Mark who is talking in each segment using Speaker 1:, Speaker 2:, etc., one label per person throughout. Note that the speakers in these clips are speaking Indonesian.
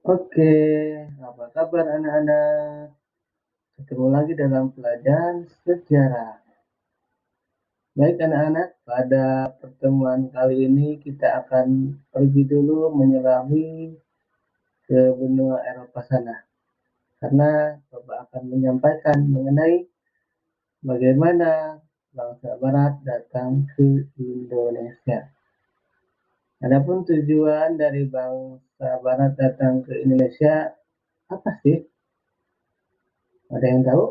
Speaker 1: Oke, apa kabar anak-anak? Ketemu lagi dalam pelajaran sejarah. Baik anak-anak, pada pertemuan kali ini kita akan pergi dulu menyelami ke benua Eropa sana. Karena Bapak akan menyampaikan mengenai bagaimana bangsa Barat datang ke Indonesia. Adapun tujuan dari bangsa Barat datang ke Indonesia apa sih? Ada yang tahu?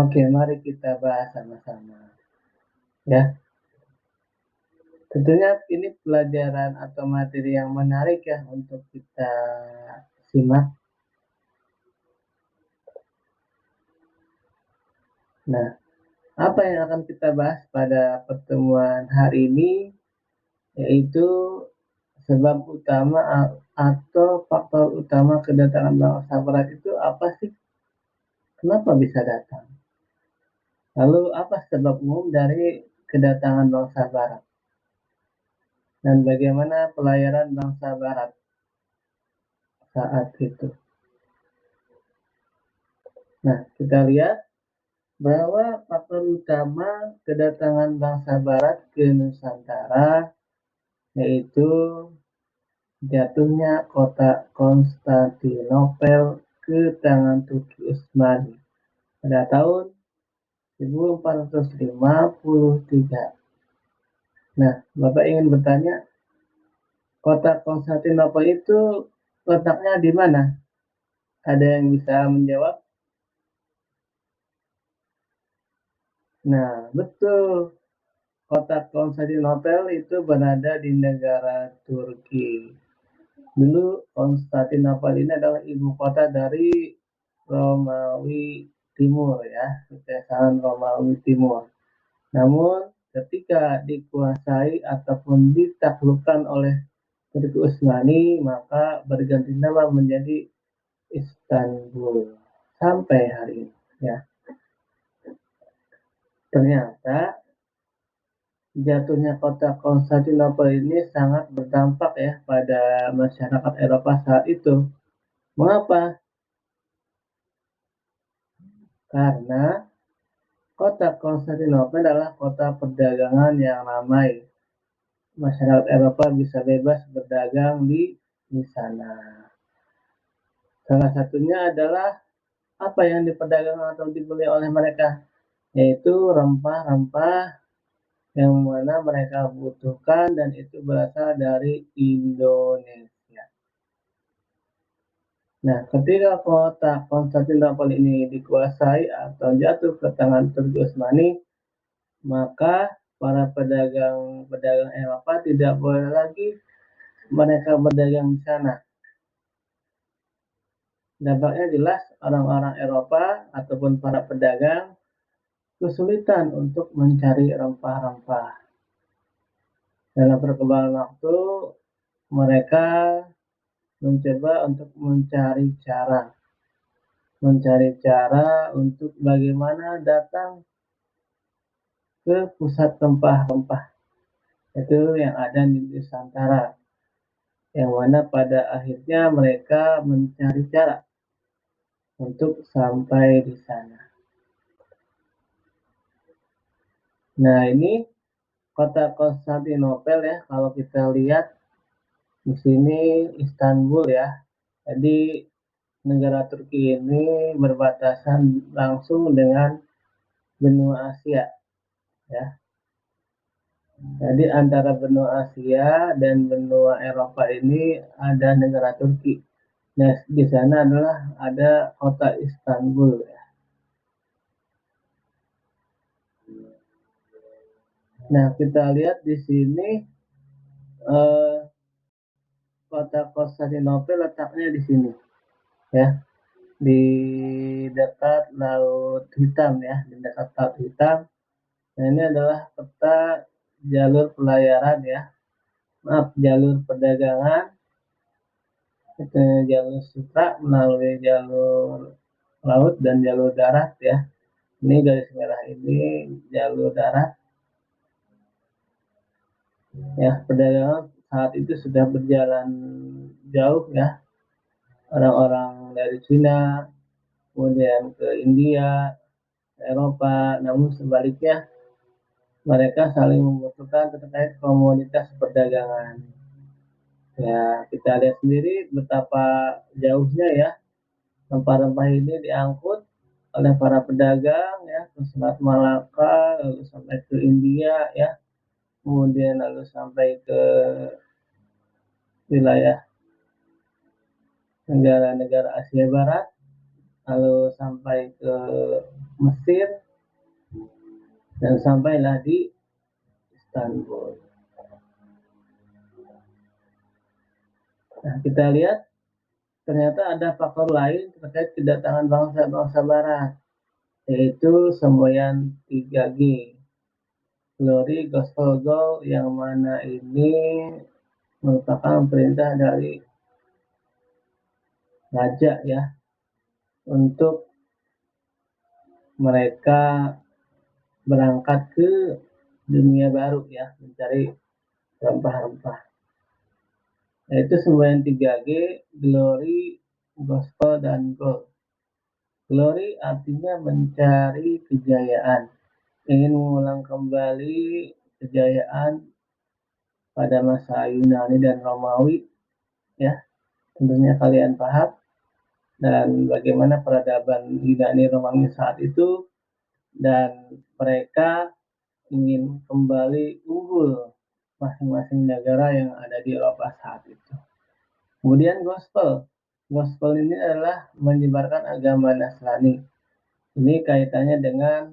Speaker 1: Oke, mari kita bahas sama-sama. Ya, tentunya ini pelajaran atau materi yang menarik ya untuk kita simak. Nah, apa yang akan kita bahas pada pertemuan hari ini yaitu sebab utama atau faktor utama kedatangan bangsa Barat itu apa sih? Kenapa bisa datang? Lalu apa sebab umum dari kedatangan bangsa Barat? Dan bagaimana pelayaran bangsa Barat saat itu? Nah, kita lihat bahwa faktor utama kedatangan bangsa Barat ke Nusantara yaitu jatuhnya kota Konstantinopel ke tangan Turki Utsmani pada tahun 1453. Nah, Bapak ingin bertanya, kota Konstantinopel itu letaknya di mana? Ada yang bisa menjawab? Nah, betul. Kota Konstantinopel itu berada di negara Turki. Dulu Konstantinopel ini adalah ibu kota dari Romawi Timur ya, Kesultanan Romawi Timur. Namun ketika dikuasai ataupun ditaklukkan oleh Turki Utsmani, maka berganti nama menjadi Istanbul sampai hari ini ya. Ternyata jatuhnya kota Konstantinopel ini sangat berdampak ya pada masyarakat Eropa saat itu. Mengapa? Karena kota Konstantinopel adalah kota perdagangan yang ramai. Masyarakat Eropa bisa bebas berdagang di sana. Salah satunya adalah apa yang diperdagangkan atau dibeli oleh mereka, yaitu rempah-rempah yang mana mereka butuhkan dan itu berasal dari Indonesia. Nah, ketika kota Konstantinopel ini dikuasai atau jatuh ke tangan Turki Utsmani, maka para pedagang Eropa tidak boleh lagi mereka berdagang di sana. Dampaknya jelas orang-orang Eropa ataupun para pedagang kesulitan untuk mencari rempah-rempah. Dalam perkembangan waktu, mereka mencoba untuk mencari cara untuk bagaimana datang ke pusat rempah-rempah itu yang ada di Nusantara, yang mana pada akhirnya mereka mencari cara untuk sampai di sana. Nah, ini kota Konstantinopel ya, kalau kita lihat di sini Istanbul ya. Jadi negara Turki ini berbatasan langsung dengan benua Asia ya. Jadi antara benua Asia dan benua Eropa ini ada negara Turki. Nah, di sana adalah ada kota Istanbul ya. Nah, kita lihat di sini eh, kota Konstantinopel letaknya di sini ya, di dekat Laut Hitam ya, di dekat Laut Hitam. Nah, ini adalah peta jalur pelayaran ya, jalur perdagangan, itu jalur sutra melalui jalur laut dan jalur darat ya. Ini garis merah ini jalur darat ya, perdagangan saat itu sudah berjalan jauh ya, orang-orang dari Cina kemudian ke India, Eropa, namun sebaliknya mereka saling membutuhkan terkait komoditas perdagangan. Ya, kita lihat sendiri betapa jauhnya ya rempah-rempah ini diangkut oleh para pedagang ya ke Selat Malaka, lalu sampai ke India ya, kemudian lalu sampai ke wilayah negara-negara Asia Barat, lalu sampai ke Mesir, dan sampailah di Istanbul. Nah, kita lihat ternyata ada faktor lain terkait kedatangan bangsa-bangsa Barat, yaitu semboyan 3G, Glory, Gospel, Gold, yang mana ini merupakan perintah dari raja ya untuk mereka berangkat ke dunia baru ya, mencari rempah-rempah. Yaitu semboyan 3G, Glory, Gospel, dan Gold. Glory artinya mencari kejayaan, ingin mengulang kembali kejayaan pada masa Yunani dan Romawi ya, tentunya kalian paham, dan bagaimana peradaban Yunani Romawi saat itu, dan mereka ingin kembali unggul masing-masing negara yang ada di Eropa saat itu. Kemudian gospel. Gospel ini adalah menyebarkan agama Nasrani. Ini kaitannya dengan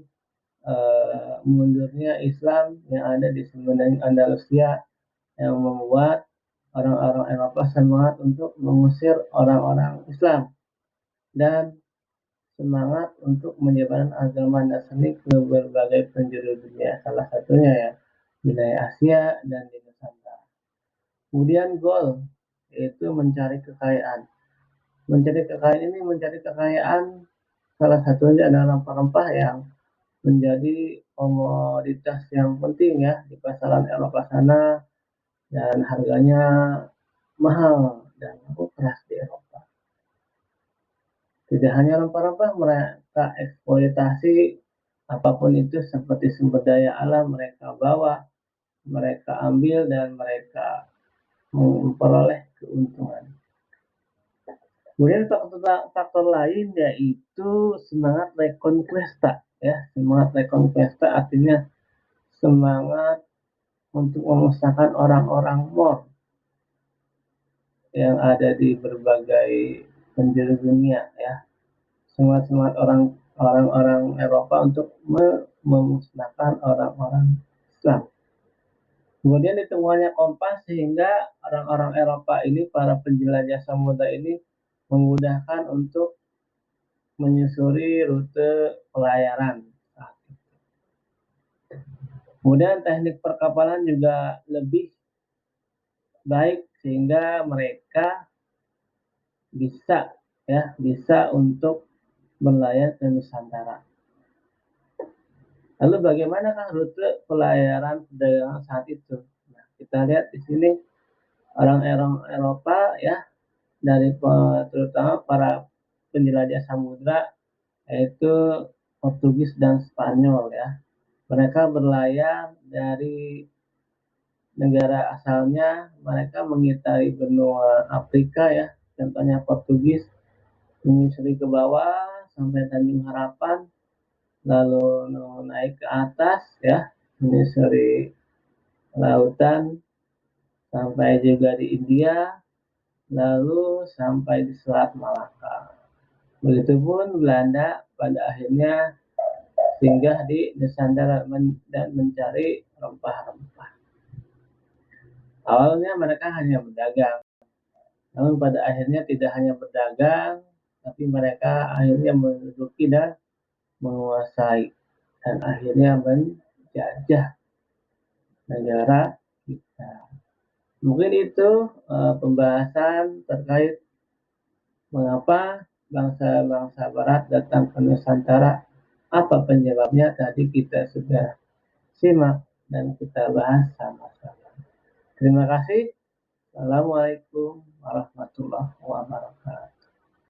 Speaker 1: mundurnya Islam yang ada di semenanjung Andalusia, yang membuat orang-orang Eropa semangat untuk mengusir orang-orang Islam dan semangat untuk menyebarkan agama Nasrani ke berbagai penjuru dunia, salah satunya ya wilayah Asia dan di Nusantara. Kemudian goal, yaitu mencari kekayaan. Mencari kekayaan ini mencari kekayaan salah satunya adalah rempah-rempah yang menjadi komoditas yang penting ya di pasaran Eropa sana, dan harganya mahal dan cukup keras di Eropa. Tidak hanya rempah-rempah, mereka eksploitasi apapun itu seperti sumber daya alam mereka bawa, mereka ambil, dan mereka memperoleh keuntungan. Kemudian faktor lain yaitu semangat reconquista ya. Semangat reconquista artinya semangat untuk memusnahkan orang-orang Moor yang ada di berbagai penjuru dunia ya. Semangat orang-orang Eropa untuk memusnahkan orang-orang Islam. Kemudian ditemukannya kompas sehingga orang-orang Eropa ini, para penjelajah samudra ini, memudahkan untuk menyusuri rute pelayaran. Kemudian teknik perkapalan juga lebih baik sehingga mereka bisa untuk berlayar ke Nusantara. Lalu bagaimanakah rute pelayaran perdagangan saat itu? Nah, kita lihat di sini orang-orang Eropa ya, dari terutama para penjelajah samudra, yaitu Portugis dan Spanyol ya. Mereka berlayar dari negara asalnya, mereka mengitari benua Afrika ya, contohnya Portugis menyusuri ke bawah sampai Tanjung Harapan, lalu naik ke atas ya, menyusuri lautan sampai juga di India, lalu sampai di Selat Malaka. Begitupun Belanda pada akhirnya singgah di Nusantara dan mencari rempah-rempah. Awalnya mereka hanya berdagang, namun pada akhirnya tidak hanya berdagang, tapi mereka akhirnya menduduki dan menguasai, dan akhirnya menjajah negara kita. Mungkin itu pembahasan terkait mengapa bangsa-bangsa Barat datang ke Nusantara. Apa penyebabnya tadi kita sudah simak dan kita bahas sama-sama. Terima kasih. Assalamualaikum warahmatullahi